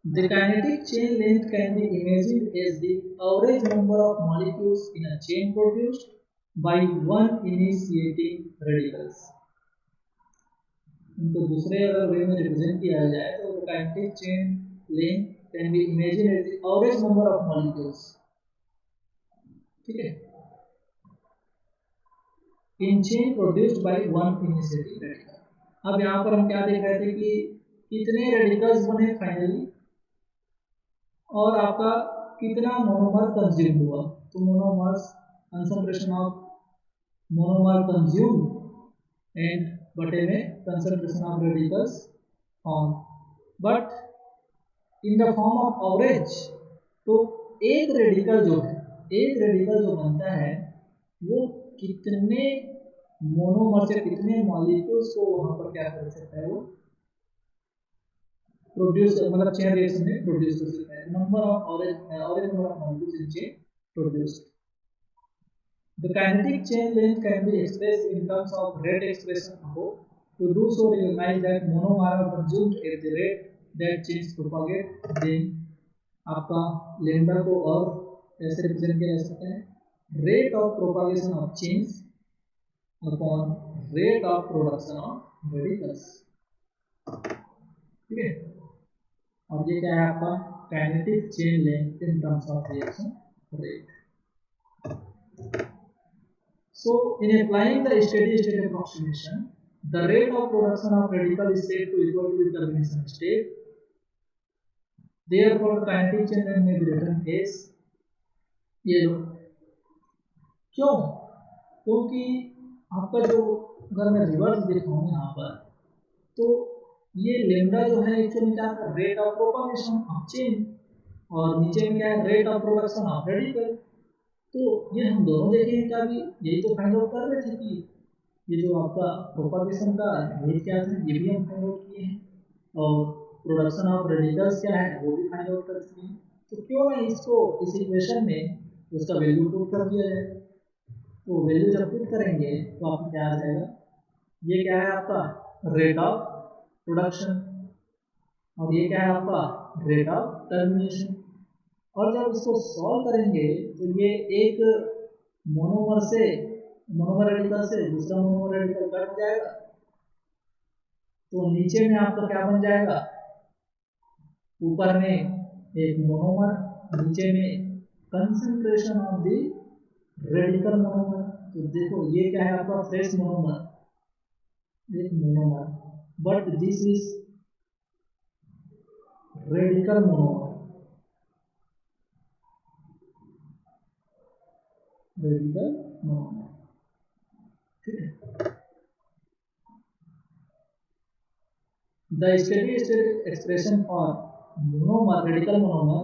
the kinetic chain length can be imagined as the average number of molecules in a chain produced by one initiating radicals. इनको दूसरे अगर वे में रिप्रेजेंट किया जाए तो kinetic chain length can be imagine as the average number of molecules. ठीक है, in chain produced by one initiating radical. अब यहाँ पर हम क्या देख रहे थे कि कितने रेडिकल्स बने फाइनली और आपका कितना मोनोमर कंज्यूम हुआ। तो monomers concentration of monomer consume and बटे में concentration of radicals found, but in the form of average. तो एक रेडिकल जो है, एक रेडिकल जो बनता है वो कितने मोनोमर से कितने मॉलिक्यूल्स को वहां पर क्या कर सकता है, वो प्रोड्यूस मतलब चेन रिएक्शन में प्रोड्यूस कर सकता है। Number of average number of molecules in chain produced. The kinetic chain length can be expressed in terms of rate expression above. To do so, recognize that monomer are consumed at the rate that chains propagate. Then आपका lambda को और ऐसे represent किया जा सकता है rate of propagation of chains upon rate of production of radicals। ठीक है, और ये क्या है आपका kinetic chain length in terms of reaction rate। So, in applying the steady state approximation, the rate of production of radical is said to equal to the termination state. Therefore, the kinetic chain length may be written as ये लो। क्यों? क्योंकि आपका जो अगर मैं reverse दिखाऊं यहाँ पर तो ये लेमडा जो है एक्चुअली क्या है, rate of propagation of chain, और नीचे में क्या है, rate of production of radical. तो ये हम दोनों देखेंगे क्या, भी यही तो फाइंड आउट कर रहे थे कि ये जो आपका प्रोपगेशन का रेट क्या है ये भी हम फाइंड आउट किए हैं, और प्रोडक्शन ऑफ रेडिकल्स क्या है वो भी फाइंड आउट कर चुके हैं। तो क्यों ना इसको इस इक्वेशन में उसका वैल्यू पुट कर दिया जाए। तो वैल्यू जब पुट करेंगे तो आपको क्या आ जाएगा, ये क्या है आपका रेट ऑफ प्रोडक्शन, और ये क्या है आपका रेट ऑफ टर्मिनेशन। और जब इसको सॉल्व करेंगे तो ये एक मोनोमर से मोनोमर रेडिकल से दूसरा मोनोमर रेडिकल कट जाएगा, तो नीचे में आपका क्या बन जाएगा, ऊपर में एक मोनोमर, नीचे में concentration of the radical monomer. तो देखो ये क्या है आपका फ्रेश मोनोमर, एक monomer, but this is radical monomer, radical monomer. ठीक है, the steady state expression for monomer, radical monomer,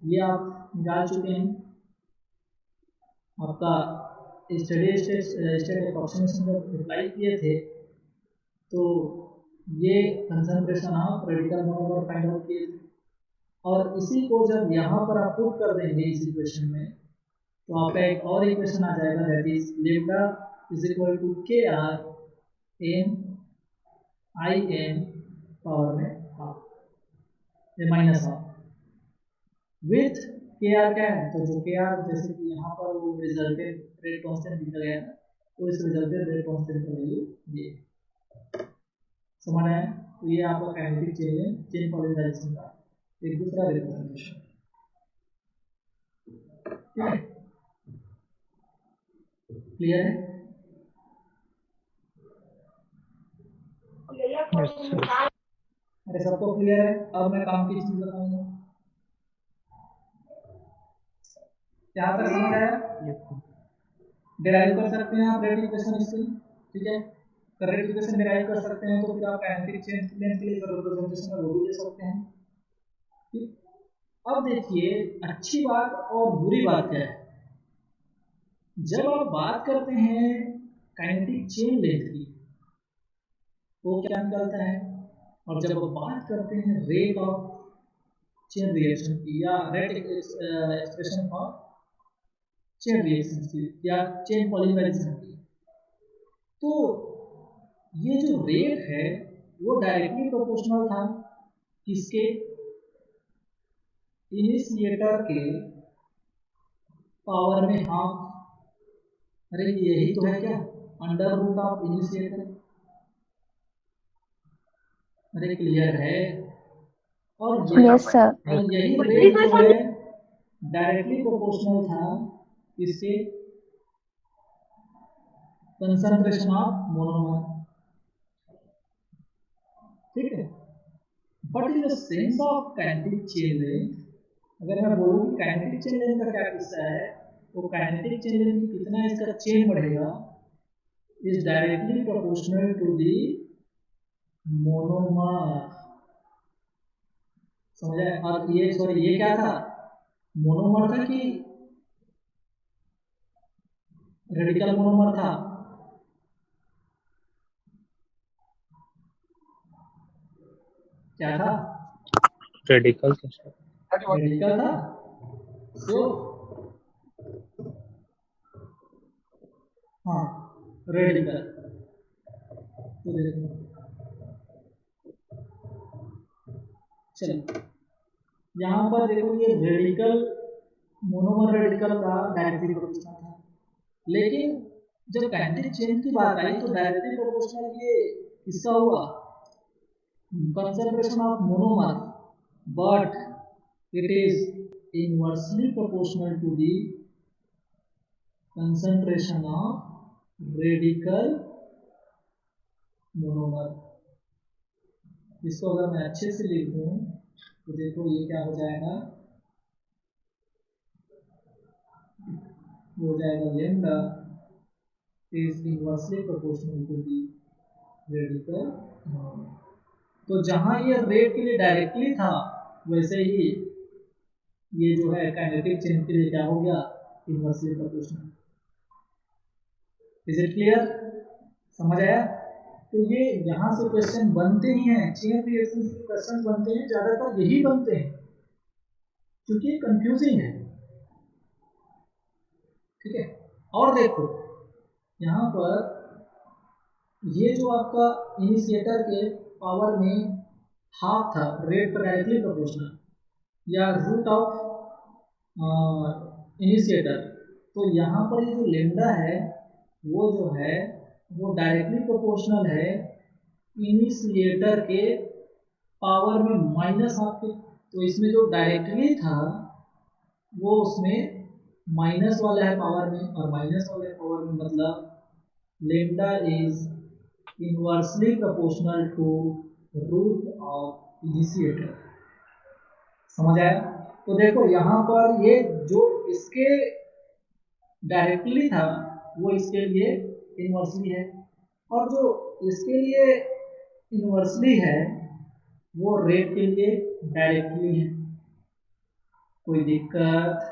ये आप निकाल चुके हैं। आपका स्टेडी स्टेट अप्रोक्सीमेशन जब अप्लाई किए थे तो ये concentration of radical monomer find out किए थे, और इसी को जब यहाँ पर आप पुट कर देंगे इस इक्वेशन में तो आपका एक और इक्वेशन आ जाएगा, that is lambda is equal to K R N I N power में half minus half with K R क्या है, तो जो के आर जैसे कि यहाँ पर वो रिजल्टेंट रेट कांस्टेंट लिखा गया है, तो इस रिजल्टेंट रेट कांस्टेंट का वैल्यू ये समझ आया। तो ये आपका काइनेटिक चेन पॉलीमराइजेशन का एक दूसरा रिप्रेजेंटेशन। ठीक है, क्लियर है? Yes, sir. अरे सबको क्लियर है? अब मैं काम की चीज बताऊंगा, यहाँ तक समझ आया? Yes, sir. डिराइव कर सकते हैं आप रेट इक्वेशन इससे। ठीक है, रेट इक्वेशन डिराइव कर सकते हैं तो फिर आप काइनेटिक चेन लेंथ के लिए रिप्रेजेंटेशन है वो भी दे सकते हैं। ठीक, अब देखिए अच्छी बात और बुरी बात क्या है। जब आप बात करते हैं काइनेटिक चेन लेंथ की तो क्या निकलता है, और जब आप बात करते हैं रेट ऑफ चेन रिएक्शन की या rate expression for chain reaction की या चेन पॉलीमराइजेशन की, तो ये जो रेट है वो डायरेक्टली प्रोपोर्शनल था किसके, इनिशिएटर के पावर में हाफ अरे यही तो है क्या, अंडर रूट ऑफ इनिशिएटर। अरे क्लियर है। और यही यस सर। और यही रेट जो है डायरेक्टली प्रोपोर्शनल था इसके कंसंट्रेशन ऑफ मोनोमर। ठीक है, but in the sense of kinetic chain length, अगर मैं बोलूं कि काइनेटिक चेन लेंथ का क्या किस्सा है, तो काइनेटिक चेन लेंथ कितना इसका चेन बढ़ेगा is directly proportional to the monomer. समझ आए? और ये सॉरी ये क्या था, मोनोमर था कि रेडिकल मोनोमर था? क्या था? रेडिकल रेडिकल था। श्योर? हाँ, रेडिकल। तो देखो, चलिए यहाँ पर देखो, ये रेडिकल मोनोमर रेडिकल का डायरेक्टली प्रोपोर्शनल था, लेकिन जब काइनेटिक चेन की बात आई तो डायरेक्टली प्रोपोर्शनल ये किसका हुआ, concentration of monomer, but it is inversely proportional to the concentration of radical monomer। इसको अगर मैं अच्छे से लिख दूं तो देखो ये क्या हो जाएगा, हो जाएगा lambda is inversely proportional to the radical monomer। तो जहां ये रेट के लिए डायरेक्टली था, वैसे ही ये जो है काइनेटिक चेन के लिए क्या हो गया, inversely proportional. Is it clear? समझ आया? तो ये यहाँ से क्वेश्चन बनते ही हैं, चेन रिएक्शन से क्वेश्चन बनते हैं, ज्यादातर यही बनते हैं क्योंकि कंफ्यूजिंग है। ठीक है, और देखो यहाँ पर ये जो आपका इनिशिएटर के पावर में हाफ था, रेट पर डायरेक्टली प्रोपोर्शनल, या रूट ऑफ इनिशिएटर, तो यहाँ पर ये जो लेमडा है वो जो है वो डायरेक्टली प्रोपोर्शनल है इनिशिएटर के पावर में माइनस हाफ के। तो इसमें जो डायरेक्टली था वो उसमें माइनस वाला है पावर में, और माइनस वाले पावर में मतलब lambda is inversely proportional to root of initiator. समझ आया? तो देखो यहाँ पर ये जो इसके डायरेक्टली था वो इसके लिए इनवर्सली है, और जो इसके लिए इनवर्सली है वो रेट के लिए डायरेक्टली है। कोई दिक्कत?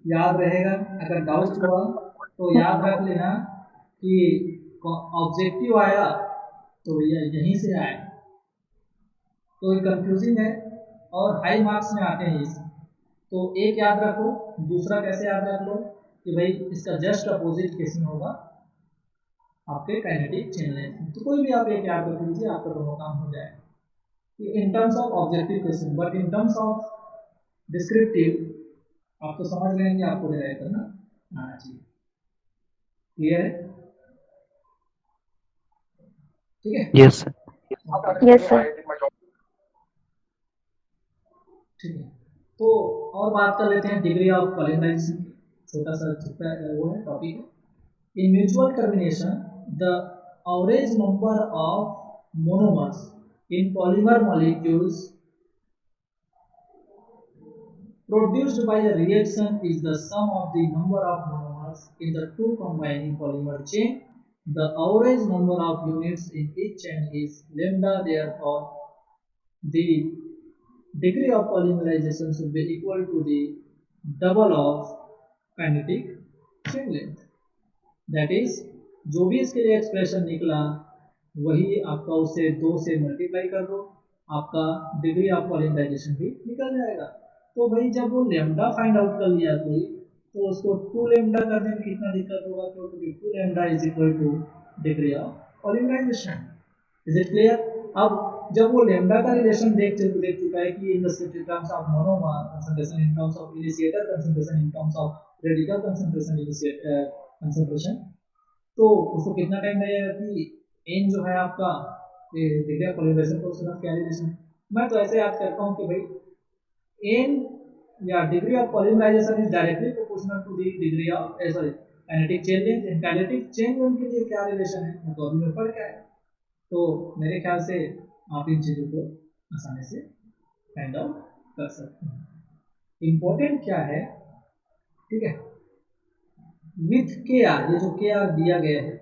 याद रहेगा, अगर डाउट हुआ तो याद रख लेना कि ऑब्जेक्टिव आया तो यहीं से आया। तो कंफ्यूजिंग है और हाई मार्क्स में आते हैं इस, तो एक याद रखो, दूसरा कैसे याद रख लो कि भाई इसका जस्ट अपोजिट केस में होगा आपके काइनेटिक चेन लेंथ। तो कोई भी आप एक याद रख लीजिए, आपका दोनों काम हो जाए in terms of objective question, but in terms of descriptive आप तो समझ लेंगे, आपको डिराइव करना आना चाहिए। क्लियर है? ठीक है? Yes sir. Yes sir. ठीक है, तो और बात कर लेते हैं डिग्री ऑफ पॉलीमराइजेशन। छोटा सा वो है टॉपिक है। In mutual termination the average number of monomers in polymer molecules produced by a reaction is the sum of the number of monomers in the two combining polymer chain. The average number of units in each chain is lambda, therefore the degree of polymerization should be equal to the double of kinetic chain length। That is, जो भी इसके लिए expression निकला वही आपका उसे 2 से multiply कर दो, आपका डिग्री ऑफ पॉलीमराइजेशन भी निकल जाएगा। तो भाई जब वो लेमडा फाइंड आउट कर लिया कोई, तो उसको 2 लेमडा करने में कितना दिक्कत होगा, क्योंकि 2 lambda is equal to degree of polymerization. Is it clear? अब जब वो लेमडा का रिलेशन देख चुका है कि in terms of monomer concentration, in terms of initiator concentration, in terms of radical concentration initiator concentration, तो उसको कितना टाइम लगेगा कि एन जो है आपका डिग्री ऑफ पॉलीमराइजेशन को उसके साथ क्या रिलेशन है। मैं तो ऐसे याद करता हूँ कि भाई एन या degree of polymerization is directly proportional to the degree of sorry kinetic chain length. Kinetic chain length के लिए क्या रिलेशन है वो तो अभी में पढ़ के आए। तो मेरे ख्याल से आप इन चीज़ों को आसानी से फाइंड आउट कर सकते हैं। इम्पोर्टेंट क्या है, ठीक है, विथ के आर, ये जो के आर दिया गया है,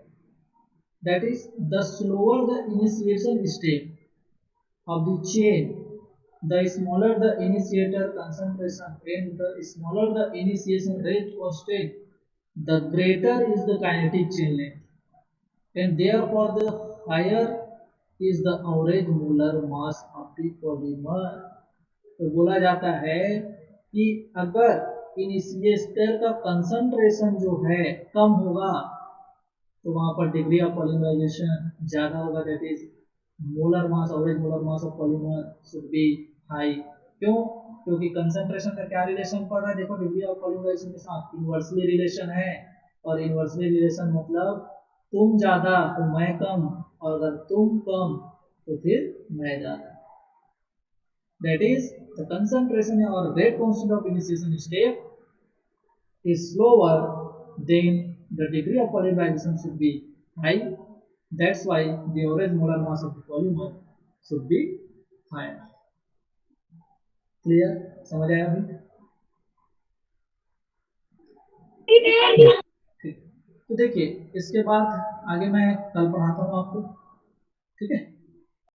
that is the slower the initiation step of the chain, the smaller the initiator concentration and the smaller the initiation rate constant, the greater is the kinetic chain length, and therefore the higher is the average molar mass of the polymer। तो बोला जाता है कि अगर initiator का concentration जो है कम होगा तो वहां पर डिग्री ऑफ पॉलीमराइजेशन ज्यादा होगा, that is molar mass, average molar mass of polymer should be high. क्यों? क्योंकि कंसंट्रेशन का क्या रिलेशन पड़ रहा है, देखो डिग्री ऑफ पॉलीमराइजेशन के साथ इनवर्सली रिलेशन है, और इनवर्सली रिलेशन मतलब तुम ज्यादा तो मैं कम, और अगर तुम कम तो फिर मैं ज्यादा। दैट इज द कंसंट्रेशन और rate constant of initiation step is slower, then the degree of polymerization should be high. That's why the average molar mass of the polymer should be higher. Clear? समझ आया अभी? ठीक, तो देखिए इसके बाद आगे मैं कल पढ़ाता हूँ आपको, ठीक है।